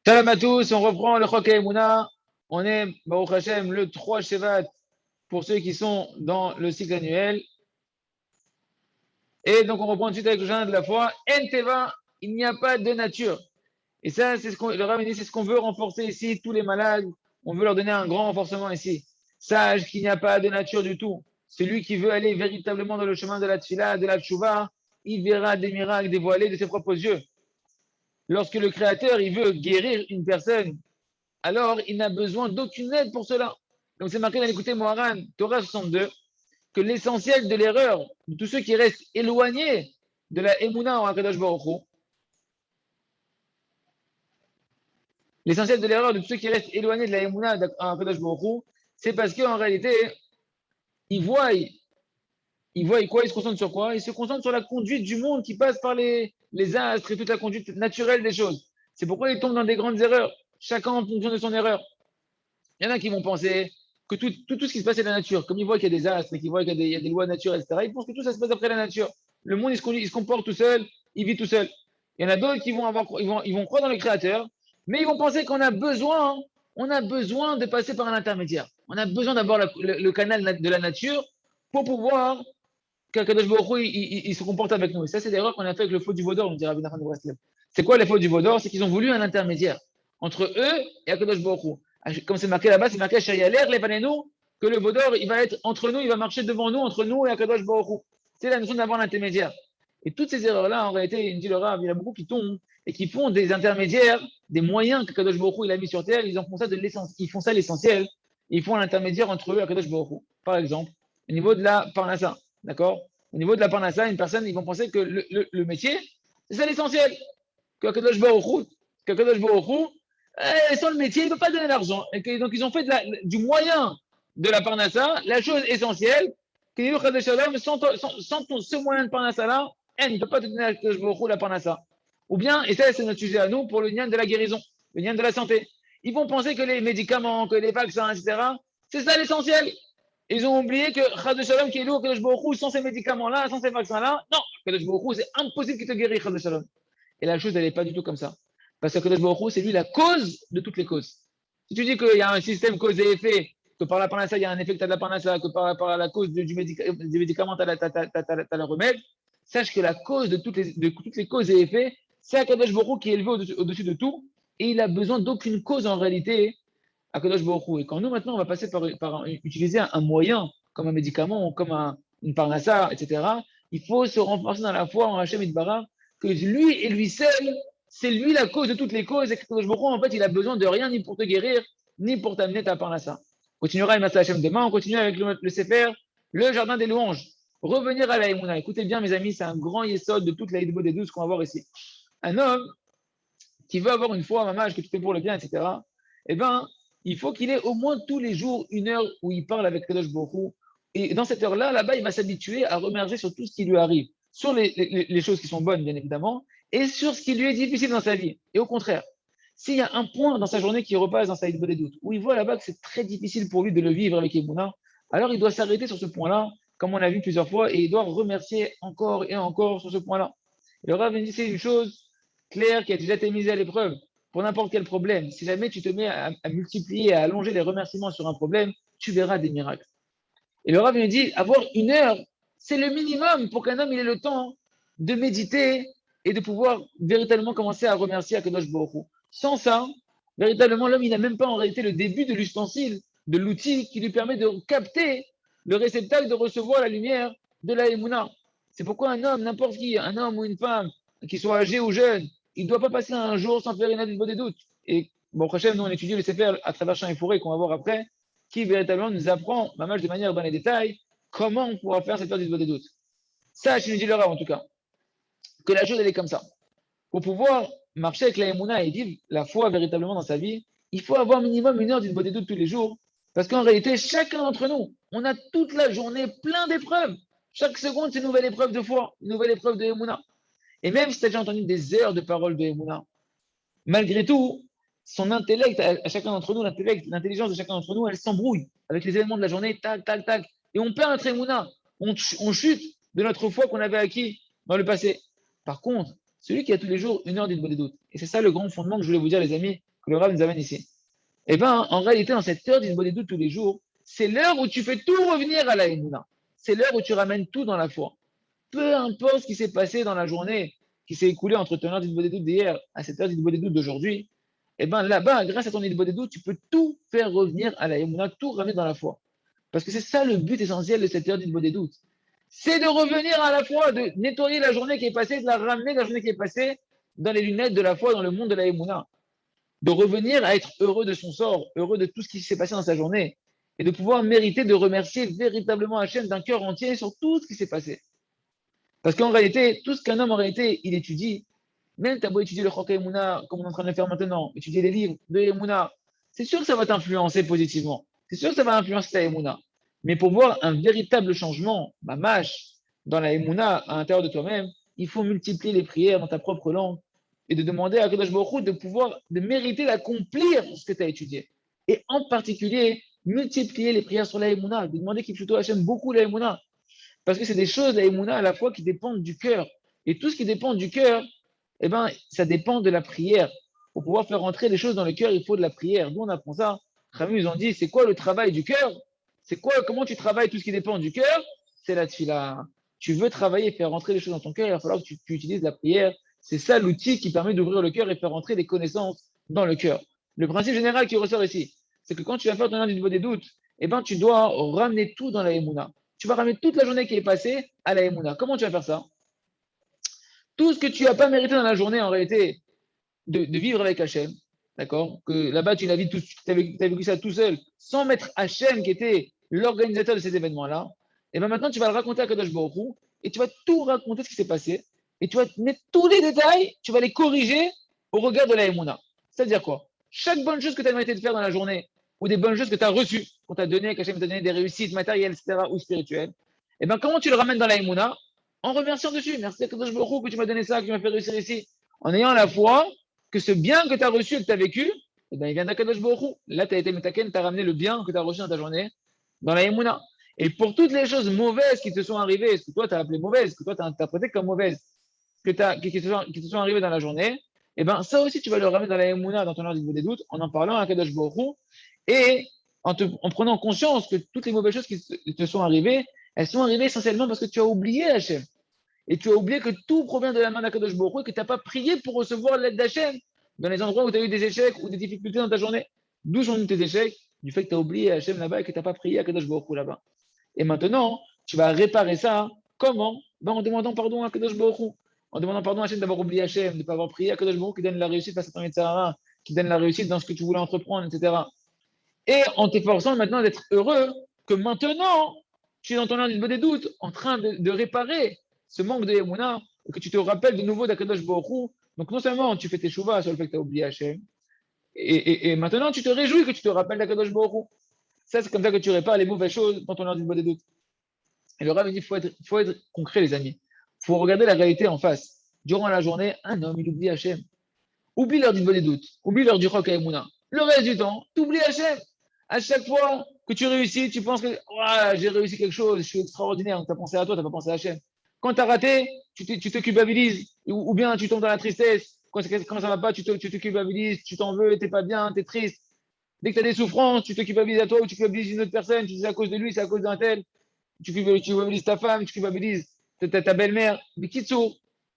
Shalom à tous, on reprend le Chok Emouna. On est, Baruch Hashem, le 3 Shevat pour ceux qui sont dans le cycle annuel. Et donc, on reprend tout de suite avec le journal de la foi. En Teva, il n'y a pas de nature. Et ça, c'est ce qu'on, le Rav dit, c'est ce qu'on veut renforcer ici, tous les malades. On veut leur donner un grand renforcement ici. Sache qu'il n'y a pas de nature du tout. Celui qui veut aller véritablement dans le chemin de la Tfila, de la Tchouva, il verra des miracles dévoilés de ses propres yeux. Lorsque le Créateur, il veut guérir une personne, alors il n'a besoin d'aucune aide pour cela. Donc c'est marqué dans l'écouté Moharan, Torah 62, que l'essentiel de l'erreur de tous ceux qui restent éloignés de la Emouna en Akadosh Baruch Hu, l'essentiel de l'erreur de tous ceux qui restent éloignés de la Emouna en Akadosh Baruch Hu, c'est parce qu'en réalité, ils voient quoi, ils se concentrent sur quoi? Ils se concentrent sur la conduite du monde qui passe par les astres et toute la conduite naturelle des choses. C'est pourquoi ils tombent dans des grandes erreurs, chacun en fonction de son erreur. Il y en a qui vont penser que tout ce qui se passe est la nature. Comme ils voient qu'il y a des astres, qu'ils voient qu'il y a des lois naturelles, etc., ils pensent que tout ça se passe après la nature. Le monde, il se comporte tout seul, il vit tout seul. Il y en a d'autres qui vont croire dans le Créateur, mais ils vont penser on a besoin de passer par un intermédiaire. On a besoin d'avoir le canal de la nature pour pouvoir qu'Akadosh Baruch Hu, il se comporte avec nous. Et ça, c'est l'erreur qu'on a fait avec le faux du Vaudor, on dirait Rabbi Nachman de Breslev. C'est quoi les faux du Vaudor? C'est qu'ils ont voulu un intermédiaire entre eux et Akadosh Baruch Hu. Comme c'est marqué là-bas, c'est marqué Shayaler, Levanenu, que le Vaudor, il va être entre nous, il va marcher devant nous, entre nous et Akadosh Baruch Hu. C'est la notion d'avoir l'intermédiaire. Et toutes ces erreurs-là, en réalité, il dit le Rav, il y en a beaucoup qui tombent et qui font des intermédiaires, des moyens qu'Akadosh Baruch Hu il a mis sur terre, ils en font ça de l'essentiel, ils font ça l'essentiel, ils font un intermédiaire entre eux et Akadosh Baruch Hu. Par exemple, au niveau de la Parnassa, d'accord? Au niveau de la Parnassa, une personne, ils vont penser que le métier, c'est ça l'essentiel. Qu'Akadosh Baruch Hu, sans le métier, il ne peut pas donner l'argent. Et donc, ils ont fait du moyen de la Parnassa la chose essentielle, que sans ce moyen de Parnassa-là, il ne peut pas te donner Akadosh Baruch Hu la Parnassa. Ou bien, et ça, c'est notre sujet à nous, pour le lien de la guérison, le lien de la santé. Ils vont penser que les médicaments, que les vaccins, etc., c'est ça l'essentiel. Ils ont oublié que Chad Shalom qui est lourd, Kadosh Baruch Hu, sans ces médicaments-là, sans ces vaccins-là, non, Kadosh Baruch Hu, c'est impossible qu'il te guérisse, Chad Shalom. Et la chose, elle n'est pas du tout comme ça. Parce que Kadosh Baruch Hu, c'est lui la cause de toutes les causes. Si tu dis qu'il y a un système cause et effet, que par la parnassa, il y a un effet que tu as de la parnassa, que par la cause du médicament, tu as le remède, sache que la cause de toutes les causes et effets, c'est Kadosh Baruch Hu qui est élevé au-dessus de tout, et il a besoin d'aucune cause en réalité à Kadosh Baruch Hu. Et quand nous, maintenant, on va passer par utiliser un moyen, comme un médicament, comme une parnassa, etc., il faut se renforcer dans la foi en Hachem Itbara, que lui et lui seul, c'est lui la cause de toutes les causes, et que Kadosh Baruch Hu, en fait, il a besoin de rien, ni pour te guérir, ni pour t'amener ta parnassa. On continuera avec Massa Hachem demain, on continue avec le Sefer, le jardin des louanges. Revenir à la Emouna. Écoutez bien, mes amis, c'est un grand yesod de toute la Hidbo des 12 qu'on va voir ici. Un homme qui veut avoir une foi, mamage, que tout est pour le bien, etc., eh bien, il faut qu'il ait au moins tous les jours une heure où il parle avec Kadosh Baruch Hu. Et dans cette heure-là, là-bas, il va s'habituer à remercier sur tout ce qui lui arrive, sur les choses qui sont bonnes, bien évidemment, et sur ce qui lui est difficile dans sa vie. Et au contraire, s'il y a un point dans sa journée qui repasse dans sa Hidbo des doutes, où il voit là-bas que c'est très difficile pour lui de le vivre avec Emouna, alors il doit s'arrêter sur ce point-là, comme on l'a vu plusieurs fois, et il doit remercier encore et encore sur ce point-là. Et le Rav dit c'est une chose claire qui a déjà été mise à l'épreuve pour n'importe quel problème. Si jamais tu te mets à multiplier, à allonger les remerciements sur un problème, tu verras des miracles. Et le Rav nous dit, avoir une heure, c'est le minimum pour qu'un homme il ait le temps de méditer et de pouvoir véritablement commencer à remercier Akadosh Baruch Hu. Sans ça, véritablement, l'homme, il n'a même pas en réalité le début de l'ustensile, de l'outil qui lui permet de capter le réceptacle de recevoir la lumière de la Emouna. C'est pourquoi un homme, n'importe qui, un homme ou une femme, qui soit âgé ou jeune, il ne doit pas passer un jour sans faire une aide des doutes. Et bon, prochain, nous, on étudie le Sefer à travers Champs et Forêts qu'on va voir après, qui véritablement nous apprend, mal de manière dans les détails, comment on pourra faire cette perte des doutes. Ça, je nous dis le Rav en tout cas, que la chose elle est comme ça. Pour pouvoir marcher avec la Emouna et vivre la foi véritablement dans sa vie, il faut avoir minimum une heure d'une des doutes tous les jours. Parce qu'en réalité, chacun d'entre nous, on a toute la journée plein d'épreuves. Chaque seconde, c'est une nouvelle épreuve de foi, une nouvelle épreuve de Emouna. Et même si tu as déjà entendu des heures de paroles de Emouna, malgré tout, son intellect, à chacun d'entre nous, l'intelligence de chacun d'entre nous, elle s'embrouille avec les événements de la journée, tac, tac, tac. Et on perd notre Emouna. On chute de notre foi qu'on avait acquis dans le passé. Par contre, celui qui a tous les jours une heure d'une bonne doute, et c'est ça le grand fondement que je voulais vous dire, les amis, que le Rav nous amène ici. Eh bien, en réalité, dans cette heure d'Inbodedut tous les jours, c'est l'heure où tu fais tout revenir à la Emouna. C'est l'heure où tu ramènes tout dans la foi. Peu importe ce qui s'est passé dans la journée, qui s'est écoulé entre ton heure d'Inbodedut d'hier à cette heure d'Inbodedut d'aujourd'hui, eh bien là-bas, grâce à ton Inbodedut, tu peux tout faire revenir à la Emouna, tout ramener dans la foi. Parce que c'est ça le but essentiel de cette heure d'Inbodedut. C'est de revenir à la foi, de nettoyer la journée qui est passée, de la ramener la journée qui est passée dans les lunettes de la foi, dans le monde de la Emouna, de revenir à être heureux de son sort, heureux de tout ce qui s'est passé dans sa journée, et de pouvoir mériter de remercier véritablement Hachem d'un cœur entier sur tout ce qui s'est passé. Parce qu'en réalité, tout ce qu'un homme en réalité, il étudie, même tu as beau étudier le Chok Emouna, comme on est en train de le faire maintenant, étudier les livres de Emouna, c'est sûr que ça va t'influencer positivement. C'est sûr que ça va influencer ta Emouna. Mais pour voir un véritable changement, mâche, dans la Emouna à l'intérieur de toi-même, il faut multiplier les prières dans ta propre langue et de demander à Kadosh Baruch Hu de pouvoir, de mériter d'accomplir ce que tu as étudié. Et en particulier, multiplier les prières sur la Emouna, de demander qu'il plutôt Hachem beaucoup la Emouna. Parce que c'est des choses, la Emouna, à la fois qui dépendent du cœur. Et tout ce qui dépend du cœur, eh ben, ça dépend de la prière. Pour pouvoir faire rentrer les choses dans le cœur, il faut de la prière. Nous, on apprend ça. Rami nous ont dit, c'est quoi le travail du cœur? C'est quoi, comment tu travailles tout ce qui dépend du cœur? C'est la tfila. Tu veux travailler et faire rentrer les choses dans ton cœur, il va falloir que tu utilises la prière. C'est ça l'outil qui permet d'ouvrir le cœur et faire rentrer les connaissances dans le cœur. Le principe général qui ressort ici, c'est que quand tu vas faire ton niveau des doutes, eh ben, tu dois ramener tout dans la Emouna. Tu vas ramener toute la journée qui est passée à la Emouna. Comment tu vas faire ça? Tout ce que tu n'as pas mérité dans la journée, en réalité, de vivre avec Hachem, d'accord? Que là-bas, tu as vécu ça tout seul, sans mettre Hachem, qui était l'organisateur de ces événements-là. Et bien maintenant, tu vas le raconter à Kadosh Baruch Hu, et tu vas tout raconter ce qui s'est passé, et tu vas mettre tous les détails, tu vas les corriger au regard de la Emouna. C'est-à-dire quoi? Chaque bonne chose que tu as mérité de faire dans la journée, ou des bonnes choses que tu as reçues, qu'on t'a donné, qu'Hachem t'a donné des réussites matérielles, etc., ou spirituelles, et bien comment tu le ramènes dans la Emouna? En remerciant dessus. Merci à Kadosh Baruch Hu que tu m'as donné ça, que tu m'as fait réussir ici. En ayant la foi que ce bien que tu as reçu et que tu as vécu, eh bien, il vient d'Akadosh Baruch Hu. Là, tu as été metaken, tu as ramené le bien que tu as reçu dans ta journée, dans la Emouna. Et pour toutes les choses mauvaises qui te sont arrivées, ce que toi tu as appelé mauvaises, ce que toi tu as interprété comme mauvaises, qui te sont arrivées dans la journée, eh bien, ça aussi, tu vas le ramener dans la Emouna, dans ton ordre des doutes, en parlant à Akadosh Baruch Hu, et en prenant conscience que toutes les mauvaises choses qui te sont arrivées, elles sont arrivées essentiellement parce que tu as oublié Hachem. Et tu as oublié que tout provient de la main d'Akadosh Baruch Hu et que tu n'as pas prié pour recevoir l'aide d'Hachem dans les endroits où tu as eu des échecs ou des difficultés dans ta journée. D'où sont tes échecs? Du fait que tu as oublié Hachem là-bas et que tu n'as pas prié Akadosh Baruch Hu là-bas. Et maintenant, tu vas réparer ça. Comment? Ben, en demandant pardon à Akadosh Baruch Hu. En demandant pardon à Hachem d'avoir oublié Hachem, de ne pas avoir prié Akadosh Baruch Hu qui donne la réussite face à ton Yetzirah, qui donne la réussite dans ce que tu voulais entreprendre, etc. Et en t'efforçant maintenant d'être heureux que maintenant, tu es dans ton âme des doutes, en train de réparer ce manque de Emouna, et que tu te rappelles de nouveau d'Akadosh Baruch Hu. Donc non seulement tu fais tes chouvas sur le fait que tu as oublié Hachem, et maintenant tu te réjouis que tu te rappelles d'Akadosh Baruch Hu. Ça, c'est comme ça que tu répares les mauvaises choses dans ton âme des doutes. Et le Rav dit, faut être concret, les amis. Il faut regarder la réalité en face. Durant la journée, un homme, il oublie Hachem. Oublie l'heure des doutes, oublie l'heure du Chok Emouna. Le reste du temps, tu oublies Hachem. À chaque fois que tu réussis, tu penses que j'ai réussi quelque chose, je suis extraordinaire. Tu as pensé à toi, tu n'as pas pensé à Hachem. Quand tu as raté, tu te culpabilises, ou bien tu tombes dans la tristesse. Quand ça ne va pas, tu te culpabilises, tu t'en veux, tu n'es pas bien, tu es triste. Dès que tu as des souffrances, tu te culpabilises à toi ou tu culpabilises une autre personne, tu dis c'est à cause de lui, c'est à cause d'un tel. Tu culpabilises ta femme, tu culpabilises ta belle-mère. Mais Kitsu,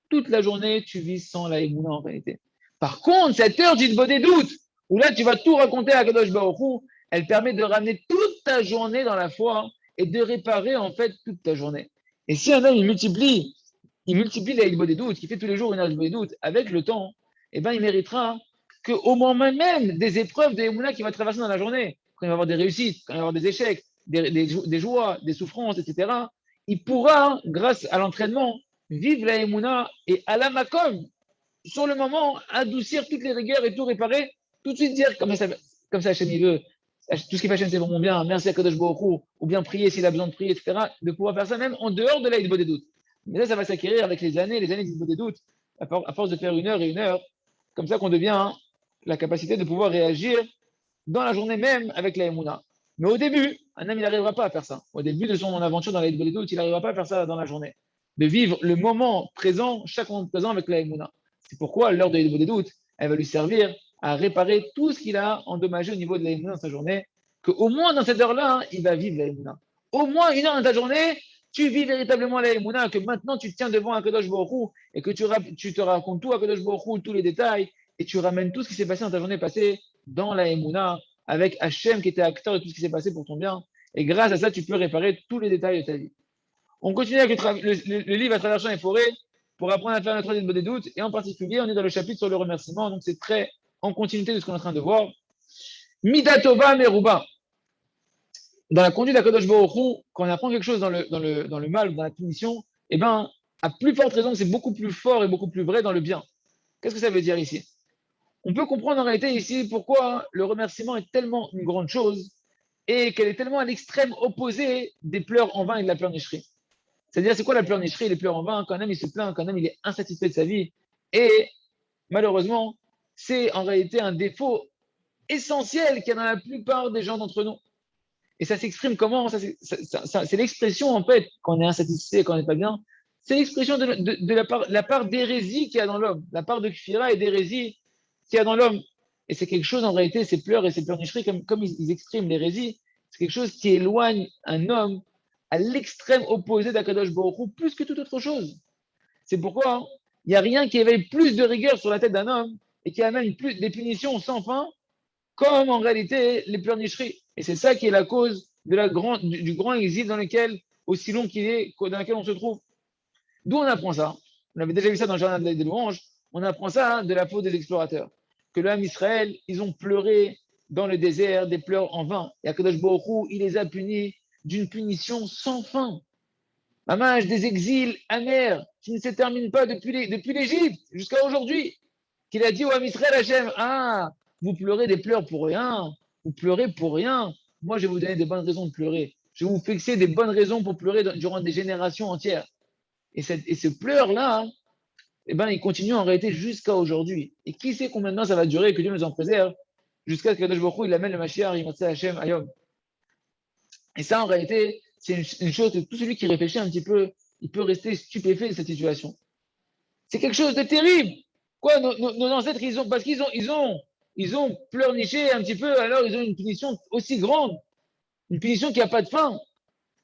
toute la journée, tu vis sans la Emouna en réalité. Par contre, cette heure d'Idbo des doutes, où là, tu vas tout raconter à Kadosh Baruch Hu, elle permet de ramener toute ta journée dans la foi et de réparer en fait toute ta journée. Et si un homme il multiplie la Idbo des doutes, qui fait tous les jours une heure d'Idbo des doutes, avec le temps, eh ben, il méritera qu'au moment même des épreuves de Emouna qu'il va traverser dans la journée, quand il va avoir des réussites, quand il va avoir des échecs, des joies, des souffrances, etc., il pourra, grâce à l'entraînement, vivre la Emouna et à la Makom, sur le moment, adoucir toutes les rigueurs et tout réparer, tout de suite dire comme ça Hachem il veut, tout ce qui fait Hachem c'est pour mon bien, merci à Kadosh Baruch Hu, ou bien prier s'il a besoin de prier, etc., de pouvoir faire ça même en dehors de la Idbo des doutes. Mais ça va s'acquérir avec les années d'Idbo des doutes, à force de faire une heure, comme ça qu'on devient la capacité de pouvoir réagir dans la journée même avec la Emouna. Mais au début, un homme, il n'arrivera pas à faire ça. Au début de son aventure dans la Idbo des doutes, il n'arrivera pas à faire ça dans la journée. De vivre le moment présent, chaque moment présent avec la Emouna. C'est pourquoi l'heure de l'Idbo des doutes, elle va lui servir à réparer tout ce qu'il a endommagé au niveau de la Emouna dans sa journée, qu'au moins dans cette heure-là, hein, il va vivre la Emouna. Au moins une heure dans ta journée, tu vis véritablement la Emouna, que maintenant tu te tiens devant un Kadosh Baruch Hu et que tu te racontes tout à Kadosh Baruch Hu, tous les détails, et tu ramènes tout ce qui s'est passé dans ta journée passée dans la Emouna, avec Hachem qui était acteur de tout ce qui s'est passé pour ton bien. Et grâce à ça, tu peux réparer tous les détails de ta vie. On continue avec le livre à travers champs et forêts pour apprendre à faire notre troisième des doutes. Et en particulier, on est dans le chapitre sur le remerciement. Donc, c'est très en continuité de ce qu'on est en train de voir. Midatova Meruba. Dans la conduite d'Akadosh Baruch Hu, quand on apprend quelque chose dans le mal ou dans la punition, eh bien, à plus forte raison, c'est beaucoup plus fort et beaucoup plus vrai dans le bien. Qu'est-ce que ça veut dire ici? On peut comprendre en réalité ici pourquoi le remerciement est tellement une grande chose et qu'elle est tellement à l'extrême opposé des pleurs en vain et de la pleurnicherie. C'est-à-dire, c'est quoi la pleurnicherie et les pleurs en vain? Quand un homme il se plaint, quand un homme il est insatisfait de sa vie. Et malheureusement, c'est en réalité un défaut essentiel qu'il y a dans la plupart des gens d'entre nous. Et ça s'exprime comment? C'est l'expression, en fait, quand on est insatisfait, quand on n'est pas bien. C'est l'expression de la part d'hérésie qu'il y a dans l'homme, la part de kfira et d'hérésie qu'il y a dans l'homme. Et c'est quelque chose, en réalité, ces pleurs et ces pleurnicheries, comme ils expriment l'hérésie, c'est quelque chose qui éloigne un homme à l'extrême opposé d'Akadosh Baruch Hu, plus que toute autre chose. C'est pourquoi hein, il n'y a rien qui éveille plus de rigueur sur la tête d'un homme et qui amène plus des punitions sans fin, comme en réalité les pleurnicheries. Et c'est ça qui est la cause du grand exil dans lequel, aussi long qu'il est, dans lequel on se trouve. D'où on apprend ça? On avait déjà vu ça dans le jardin des louanges. On apprend ça hein, de la faute des explorateurs. Que l'homme Israël, ils ont pleuré dans le désert des pleurs en vain. Et Akadosh Baruch Hu, il les a punis d'une punition sans fin. Mamage, des exils amers qui ne se terminent pas depuis l'Égypte jusqu'à aujourd'hui. Qu'il a dit au Israël Hachem, ah, vous pleurez des pleurs pour rien, vous pleurez pour rien. Moi, je vais vous donner des bonnes raisons de pleurer. Je vais vous fixer des bonnes raisons pour pleurer durant des générations entières. Et ce pleur-là, eh ben, il continue en réalité jusqu'à aujourd'hui. Et qui sait combien de temps ça va durer, que Dieu nous en préserve, jusqu'à ce que Kadosh Baruch Hu, il amène le Mashiach, il m'a Hachem, Ayom. Et ça, en réalité, c'est une chose que tout celui qui réfléchit un petit peu, il peut rester stupéfait de cette situation. C'est quelque chose de terrible. Quoi, nos ancêtres, parce qu'ils ont pleurniché un petit peu, alors ils ont une punition aussi grande, une punition qui n'a pas de fin.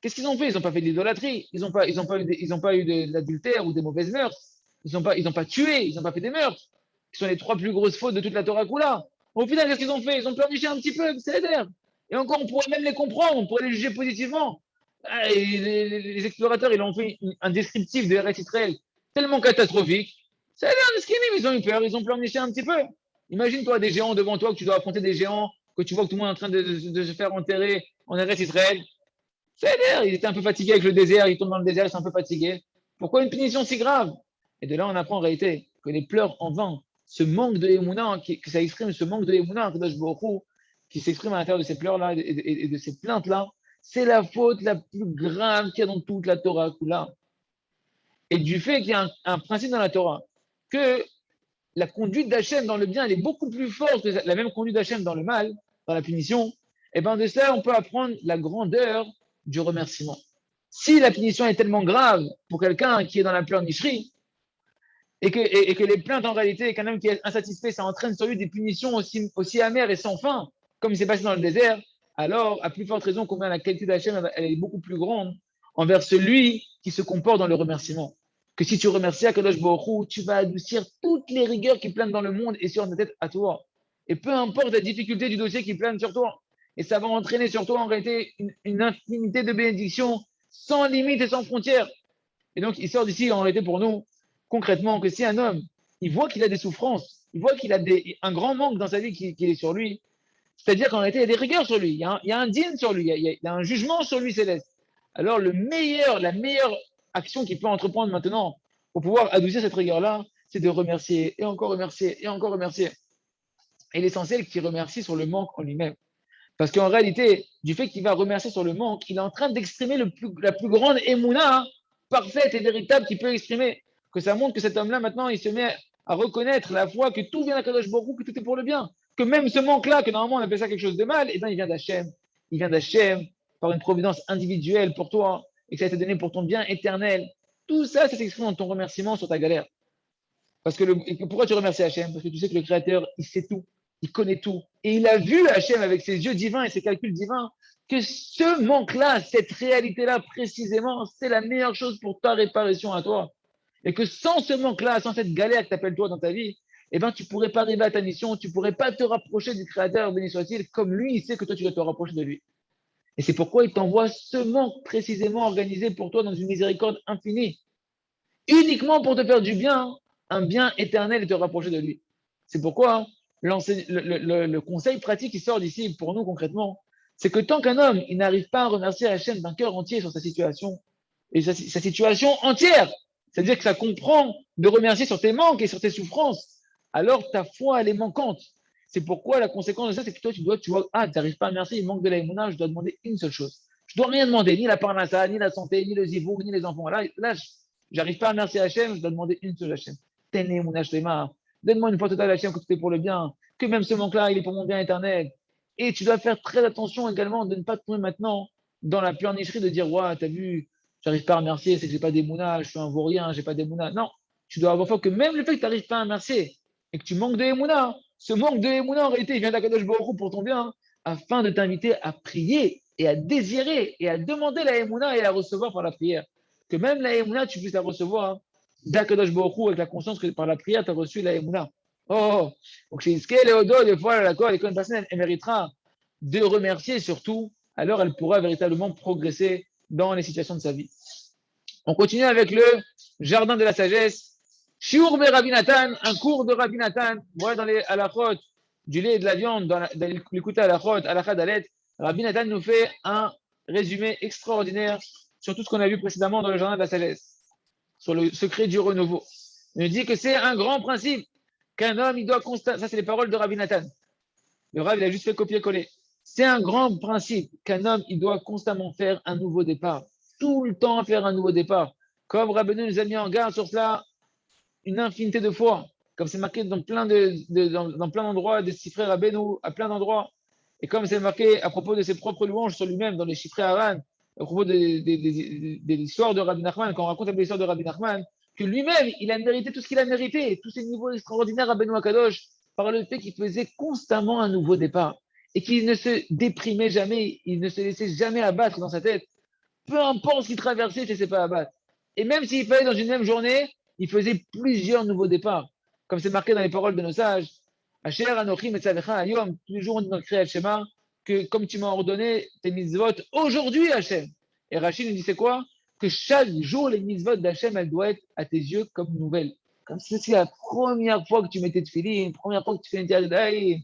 Qu'est-ce qu'ils ont fait? Ils n'ont pas fait de l'idolâtrie, ils ont pas eu de l'adultère ou des mauvaises mœurs, ils n'ont pas tué, ils n'ont pas fait des meurtres, qui sont les trois plus grosses fautes de toute la Torah Kula. Au final, qu'est-ce qu'ils ont fait? Ils ont pleurniché un petit peu, c'est l'air. Et encore, on pourrait même les comprendre, on pourrait les juger positivement. Ah, les explorateurs, ils ont fait un descriptif de RS Israël tellement catastrophique. C'est l'air de skinim, ils ont eu peur, ils ont pleurniché un petit peu. Imagine-toi des géants devant toi, que tu dois affronter des géants, que tu vois que tout le monde est en train de se faire enterrer en RS Israël. C'est l'air, ils étaient un peu fatigués avec le désert, ils tombent dans le désert, ils sont un peu fatigués. Pourquoi une punition si grave? Et de là, on apprend en réalité que les pleurs en vain, ce manque de Emouna, que ça exprime ce manque de Emouna, qui s'exprime à l'intérieur de ces pleurs-là et de ces plaintes-là, c'est la faute la plus grave qu'il y a dans toute la Torah Kula. Et du fait qu'il y a un principe dans la Torah, que la conduite d'Hachem dans le bien, elle est beaucoup plus forte que la même conduite d'Hachem dans le mal, dans la punition, et bien de ça, on peut apprendre la grandeur du remerciement. Si la punition est tellement grave pour quelqu'un qui est dans la pleurnicherie, et que les plaintes en réalité, qu'un homme qui est insatisfait, ça entraîne sur lui des punitions aussi amères et sans fin, comme il s'est passé dans le désert, alors à plus forte raison combien la qualité d'Hachem elle est beaucoup plus grande envers celui qui se comporte dans le remerciement. Que si tu remercies Akadosh Baruch Hu, tu vas adoucir toutes les rigueurs qui planent dans le monde et sur ta tête à toi. Et peu importe la difficulté du dossier qui plane sur toi. Et ça va entraîner sur toi en réalité une infinité de bénédictions sans limite et sans frontières. Et donc, il sort d'ici en réalité pour nous, concrètement, que si un homme, il voit qu'il a des souffrances, il voit qu'il a un grand manque dans sa vie qui est sur lui, c'est-à-dire qu'en réalité, il y a des rigueurs sur lui, il y a un dîne sur lui, il y a un jugement sur lui céleste. Alors, la meilleure action qu'il peut entreprendre maintenant pour pouvoir adoucir cette rigueur-là, c'est de remercier et encore remercier et encore remercier. Et l'essentiel qu'il remercie sur le manque en lui-même. Parce qu'en réalité, du fait qu'il va remercier sur le manque, il est en train d'exprimer la plus grande émouna parfaite et véritable qu'il peut exprimer. Que ça montre que cet homme-là, maintenant, il se met à reconnaître la foi que tout vient d'Akadosh Baruch Hu, que tout est pour le bien. Que même ce manque-là, que normalement on appelle ça quelque chose de mal, eh bien, il vient d'Hachem. Il vient d'Hachem par une providence individuelle pour toi et que ça a été donné pour ton bien éternel. Tout ça, ça s'exprime dans ton remerciement sur ta galère. Parce que pourquoi tu remercies Hachem? Parce que tu sais que le Créateur, il sait tout. il connaît tout. Et il a vu Hachem avec ses yeux divins et ses calculs divins que ce manque-là, cette réalité-là précisément, c'est la meilleure chose pour ta réparation à toi. Et que sans ce manque-là, sans cette galère que tu appelles toi dans ta vie, eh ben, tu ne pourrais pas arriver à ta mission, tu ne pourrais pas te rapprocher du Créateur, béni soit-il, comme lui, il sait que toi, tu dois te rapprocher de lui. Et c'est pourquoi il t'envoie ce manque précisément organisé pour toi dans une miséricorde infinie, uniquement pour te faire du bien, un bien éternel et te rapprocher de lui. C'est pourquoi le conseil pratique qui sort d'ici pour nous concrètement, c'est que tant qu'un homme il n'arrive pas à remercier Hachem d'un cœur entier sur sa situation, et sa situation entière, c'est-à-dire que ça comprend de remercier sur tes manques et sur tes souffrances, alors ta foi elle est manquante. C'est pourquoi la conséquence de ça, c'est que toi tu vois, ah, tu n'arrives pas à remercier, il manque de l'aïmouna, je dois demander une seule chose. Je dois rien demander, ni la parnassa, ni la santé, ni le zivouk, ni les enfants. Là j'arrive pas à remercier Hachem, je dois demander une seule Hachem. Donne-moi une fois totale Hachem que tout est pour le bien, que même ce manque-là, il est pour mon bien éternel. Et tu dois faire très attention également de ne pas te tomber maintenant dans la pleurnicherie de dire, ouais, t'as vu, j'arrive pas à remercier, c'est que j'ai pas des mounas, je suis un vaurien, j'ai pas des mounas. Non, tu dois avoir foi que même le fait que tu n'arrives pas à remercier et que tu manques de émouna, ce manque de émouna en réalité, il vient d'Akadosh Baruch Hu pour ton bien, afin de t'inviter à prier et à désirer et à demander la émouna et à la recevoir par la prière. Que même la émouna, tu puisses la recevoir d'Akadosh Baruch Hu avec la conscience que par la prière, tu as reçu la émouna. Oh, donc chez Iskel et Odo, des fois, l'accord, l'école personnelle, elle méritera de remercier surtout, alors elle pourra véritablement progresser dans les situations de sa vie. On continue avec le jardin de la sagesse. Shiur be Rabbi Nathan, un cours de Rabbi Nathan. Voilà dans les halachot du lait et de la viande, dans l'écoute halachot, halachat dalet. Rabbi Nathan nous fait un résumé extraordinaire sur tout ce qu'on a vu précédemment dans le jardin de la sagesse, sur le secret du renouveau. Il nous dit que c'est un grand principe qu'un homme, il doit constater. Ça, c'est les paroles de Rabbi Nathan. Le Rav, il a juste fait copier-coller. C'est un grand principe qu'un homme, il doit constamment faire un nouveau départ. Tout le temps faire un nouveau départ. Comme Rabbeinu nous a mis en garde sur cela une infinité de fois. Comme c'est marqué dans plein d'endroits, des chiffres Rabbeinu, à plein d'endroits. Et comme c'est marqué à propos de ses propres louanges sur lui-même, dans les chiffres Haran, à propos de l'histoire de Rabbi Nachman, quand on raconte l'histoire de Rabbi Nachman, que lui-même, il a mérité tout ce qu'il a mérité, tous ces niveaux extraordinaires à Benoît Kadosh, par le fait qu'il faisait constamment un nouveau départ et qu'il ne se déprimait jamais, il ne se laissait jamais abattre dans sa tête. Peu importe ce qu'il traversait, il ne se laissait pas abattre. Et même s'il fallait dans une même journée, il faisait plusieurs nouveaux départs. Comme c'est marqué dans les paroles de nos sages, Asher Anochim et Tzavecha Ayom, tous les jours on dit dans le Kriyat Shema, que comme tu m'as ordonné tes mitzvot aujourd'hui, Hachem. Et Rachid nous dit c'est quoi? Que chaque jour, les mitzvot d'Hachem, elles doivent être à tes yeux comme nouvelles. Comme si c'est la première fois que tu mettais de filines, la première fois que tu fais une diarrhée.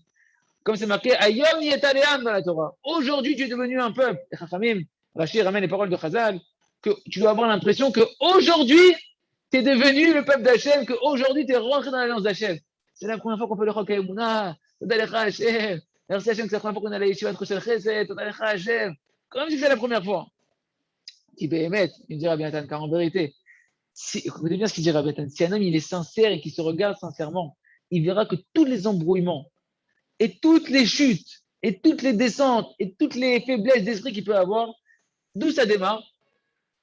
Comme c'est marqué, Ayom Yetaleam dans la Torah. Aujourd'hui, tu es devenu un peuple. Et Chachamim, Rachid ramène les paroles de Chazal, que tu dois avoir l'impression qu'aujourd'hui, tu es devenu le peuple d'Hachem, qu'aujourd'hui, tu es rentré dans l'alliance d'Hachem. C'est la première fois qu'on fait le Chok Haïmouna, Toda Lecha Hachem. Merci Hachem que c'est la première fois qu'on a la Yeshiva de Roshel Chesed, Toda Lecha Hachem. Comme si c'est la première fois. Qui peut émettre, il dira bien, car en vérité, écoutez bien ce qu'il dira bien, si un homme il est sincère et qu'il se regarde sincèrement, il verra que tous les embrouillements et toutes les chutes et toutes les descentes et toutes les faiblesses d'esprit qu'il peut avoir, d'où ça démarre?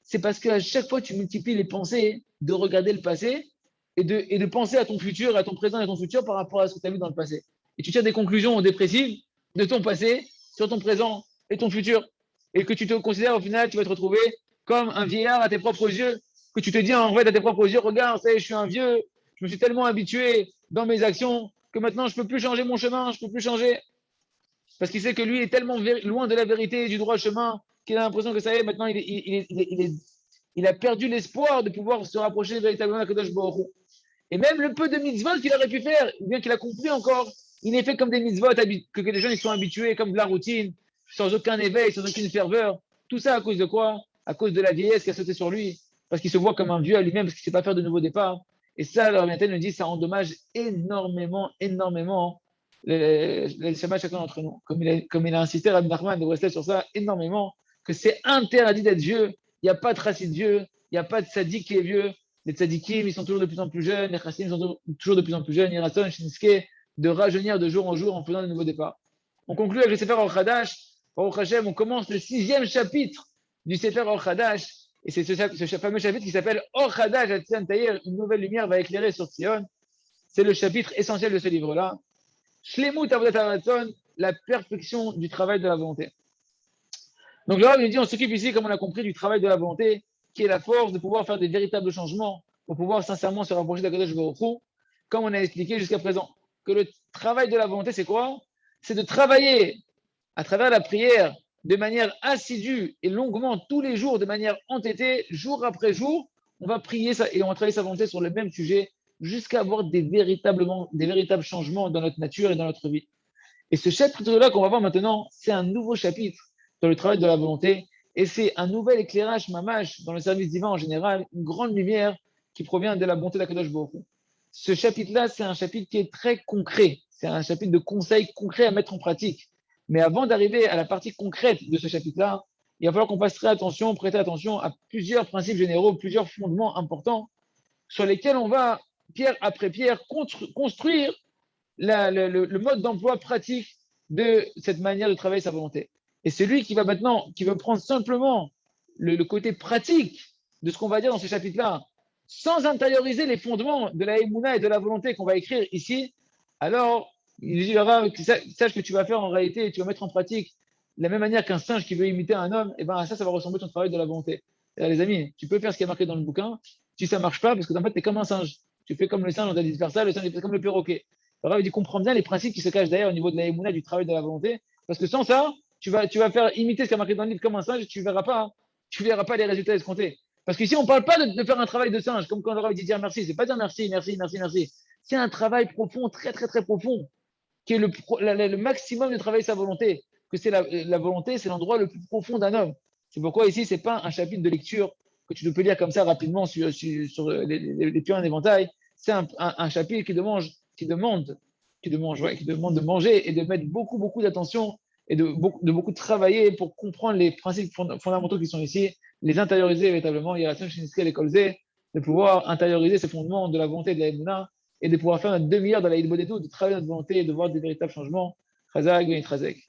C'est parce qu'à chaque fois tu multiplies les pensées de regarder le passé et de penser à ton futur, à ton présent et à ton futur par rapport à ce que tu as vu dans le passé. Et tu tires des conclusions dépressives de ton passé sur ton présent et ton futur. Et que tu te considères au final, tu vas te retrouver comme un vieillard à tes propres yeux, que tu te dis en fait à tes propres yeux, regarde, ça y est, je suis un vieux, je me suis tellement habitué dans mes actions que maintenant je ne peux plus changer mon chemin, je ne peux plus changer. Parce qu'il sait que lui est tellement loin de la vérité et du droit chemin qu'il a l'impression que ça y est, maintenant il a perdu l'espoir de pouvoir se rapprocher véritablement de Kadosh Baruch Hu. Et même le peu de mitzvot qu'il aurait pu faire, ou bien qu'il a compris encore, il est fait comme des mitzvot que les gens ils sont habitués, comme de la routine, sans aucun éveil, sans aucune ferveur. Tout ça à cause de quoi? À cause de la vieillesse qui a sauté sur lui, parce qu'il se voit comme un vieux à lui-même, parce qu'il ne sait pas faire de nouveaux départs. Et ça, le Rabbi nous dit, ça endommage énormément, énormément le Shabbat chacun d'entre nous. Comme il a insisté, Rabbi Nachman de rester sur ça énormément, que c'est interdit d'être vieux. Il n'y a pas de racine vieux, il n'y a pas de sadique qui est vieux. Les tzadikim, ils sont toujours de plus en plus jeunes, les chassim, ils sont toujours de plus en plus jeunes, ils rassonnent, Shinsuke, de rajeunir de jour en jour en faisant de nouveaux départs. On conclut avec le Sefer Or-Hadash. Baruch Hashem, on commence le 6e chapitre du Sefer Or-Hadash, et c'est ce fameux chapitre qui s'appelle Or-Hadash Atzion Taïr, une nouvelle lumière va éclairer sur Sion. C'est le chapitre essentiel de ce livre-là. Shlemut avodat haratzon, la perfection du travail de la volonté. Donc là, on s'occupe ici, comme on a compris, du travail de la volonté, qui est la force de pouvoir faire des véritables changements, pour pouvoir sincèrement se rapprocher d'Akadosh Baruch Hu, comme on a expliqué jusqu'à présent. Que le travail de la volonté, c'est quoi? C'est de travailler à travers la prière de manière assidue et longuement tous les jours, de manière entêtée, jour après jour. On va prier ça et on va travailler sa volonté sur le même sujet jusqu'à avoir des véritables changements dans notre nature et dans notre vie. Et ce chapitre-là qu'on va voir maintenant, c'est un nouveau chapitre dans le travail de la volonté et c'est un nouvel éclairage mamash dans le service divin en général, une grande lumière qui provient de la bonté d'Akadosh Baruch Hu. Ce chapitre-là, c'est un chapitre qui est très concret. C'est un chapitre de conseils concrets à mettre en pratique. Mais avant d'arriver à la partie concrète de ce chapitre-là, il va falloir qu'on fasse très attention, prêter attention à plusieurs principes généraux, plusieurs fondements importants sur lesquels on va, pierre après pierre, construire le mode d'emploi pratique de cette manière de travailler sa volonté. Et celui qui va maintenant, qui veut prendre simplement le côté pratique de ce qu'on va dire dans ce chapitre-là, sans intérioriser les fondements de la émouna et de la volonté qu'on va écrire ici, alors il dira, sache que tu vas faire en réalité, tu vas mettre en pratique de la même manière qu'un singe qui veut imiter un homme, et ben ça va ressembler à ton travail de la volonté. Alors, les amis, tu peux faire ce qui est marqué dans le bouquin, si ça ne marche pas, parce que en fait, tu es comme un singe. Tu fais comme le singe, on t'a dit de faire ça, le singe est comme le perroquet. Le Rav dit comprends bien les principes qui se cachent derrière au niveau de la émouna, du travail de la volonté, parce que sans ça, tu vas faire imiter ce qui est marqué dans le livre comme un singe, et tu verras pas les résultats escomptés. Parce qu'ici, on ne parle pas de faire un travail de singe, comme quand le Rav dit dire merci, c'est pas dire merci, merci, merci, merci. C'est un travail profond, très, très, très profond, qui est le maximum de travailler sa volonté. Que c'est la volonté, c'est l'endroit le plus profond d'un homme. C'est pourquoi ici, c'est pas un chapitre de lecture que tu peux lire comme ça rapidement sur les pions d'éventail. C'est un chapitre qui demande de manger et de mettre beaucoup, beaucoup d'attention et de beaucoup travailler pour comprendre les principes fondamentaux qui sont ici, les intérioriser véritablement, de pouvoir intérioriser ces fondements de la volonté de la Emouna et de pouvoir faire notre demi-heure dans la Hidbodedou, de travailler notre volonté et de voir des véritables changements. Chazak, Benit Chazek.